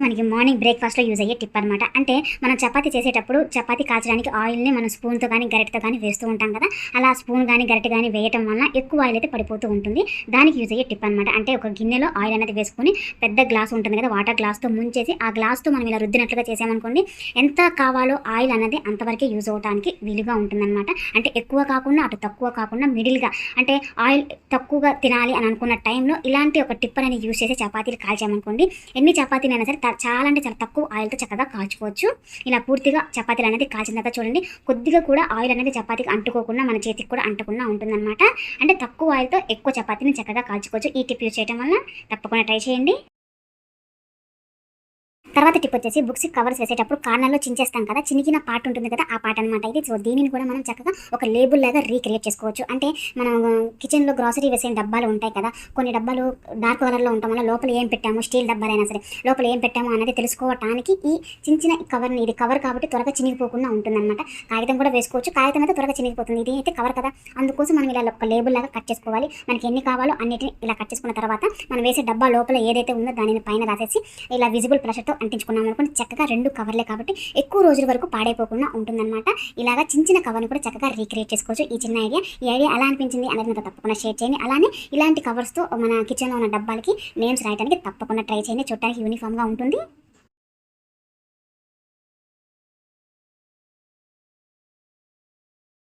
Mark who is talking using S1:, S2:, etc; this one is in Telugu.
S1: మనకి మార్నింగ్ బ్రేక్ఫాస్ట్లో యూజ్ అయ్యే టిప్ అనమాట. అంటే మనం చపాతీ చేసేటప్పుడు చపాతీ కాల్చడానికి ఆయిల్ని మనం స్పూన్తో కానీ గరిటెతో కానీ వేస్తూ ఉంటాం కదా. అలా స్పూన్ కానీ గరిటె కానీ వేయటం వల్ల ఎక్కువ ఆయిల్ అయితే పడిపోతూ ఉంటుంది. దానికి యూజ్ అయ్యే టిప్ అనమాట. అంటే ఒక గిన్నెలో ఆయిల్ అనేది వేసుకొని పెద్ద గ్లాస్ ఉంటుంది కదా, వాటర్ గ్లాస్తో ముంచేసి ఆ గ్లాస్తో మనం ఇలా రుద్దినట్లుగా చేసామనుకోండి, ఎంత కావాలో ఆయిల్ అనేది అంతవరకే యూజ్ అవడానికి వీలుగా ఉంటుందన్నమాట. అంటే ఎక్కువ కాకుండా అటు తక్కువ కాకుండా మిడిల్గా, అంటే ఆయిల్ తక్కువగా తినాలి అని అనుకున్న టైంలో ఇలాంటి ఒక టిప్ అనేది యూజ్ చేసి చపాతీలు కాల్చామనుకోండి, ఎన్ని చపాతీలైనా సరే చాలా అంటే చాలా తక్కువ ఆయిల్తో చక్కగా కాల్చుకోవచ్చు. ఇలా పూర్తిగా చపాతీలు అనేది కాల్చిన తర్వాత చూడండి, కొద్దిగా కూడా ఆయిల్ అనేది చపాతీకి అంటుకోకుండా మన చేతికి కూడా అంటకుండా ఉంటుందన్నమాట. అంటే తక్కువ ఆయిల్తో ఎక్కువ చపాతీని చక్కగా కాల్చుకోవచ్చు. ఈ టిప్ యూజ్ చేయడం వల్ల తప్పకుండా ట్రై చేయండి. తర్వాత టిప్ వచ్చేసి బుక్స్కి కవర్స్ వేసేటప్పుడు కార్నర్లో చించేస్తాం కదా, చినిగిన పార్ట్ ఉంటుంది కదా, ఆ పార్ట్ అనమాట ఇది. సో దీనిని కూడా మనం చక్కగా ఒక లేబుల్ లాగా రీక్రియేట్ చేసుకోవచ్చు. అంటే మనం కిచెన్లో గ్రాసరీ వేసే డబ్బాలు ఉంటాయి కదా, కొన్ని డబ్బాలు డార్క్ కలర్లో ఉండటం వల్ల లోపల ఏం పెట్టాము, స్టీల్ డబ్బాలైనా సరే లోపల ఏం పెట్టాము అనేది తెలుసుకోవటానికి ఈ చిన్న కవర్ని, ఇది కవర్ కాబట్టి త్వరగా చినిగిపోకుండా ఉంటుందన్నమాట. కాగితం కూడా వేసుకోవచ్చు, కాగితం అయితే త్వరగా చినిగిపోతుంది, ఇది అయితే కవర్ కదా. అందుకోసం మనం ఇలా ఒక లేబుల్ లాగా కట్ చేసుకోవాలి. మనకి ఎన్ని కావాలో అన్నిటిని ఇలా కట్ చేసుకున్న తర్వాత మనం వేసే డబ్బా లోపల ఏదైతే ఉందో దానిని పైన రాసేసి ఇలా విజిబుల్ ప్రెషర్తో అంటించుకున్నాం అనుకోండి, చక్కగా 2 కవర్లే కాబట్టి ఎక్కువ రోజుల వరకు పాడైపోకుండా ఉంటుందన్నమాట. ఇలాగా చిన్న కవర్ని కూడా చక్కగా రీక్రియేట్ చేసుకోవచ్చు. ఈ చిన్న ఐడియా ఎలా అనిపించింది అనేది నాతో తప్పకుండా షేర్ చేయండి. అలానే ఇలాంటి కవర్స్తో మన కిచెన్లో ఉన్న డబ్బాలకి నేమ్స్ రాయడానికి తప్పకుండా ట్రై చేయండి. చూడటానికి యూనిఫామ్గా ఉంటుంది.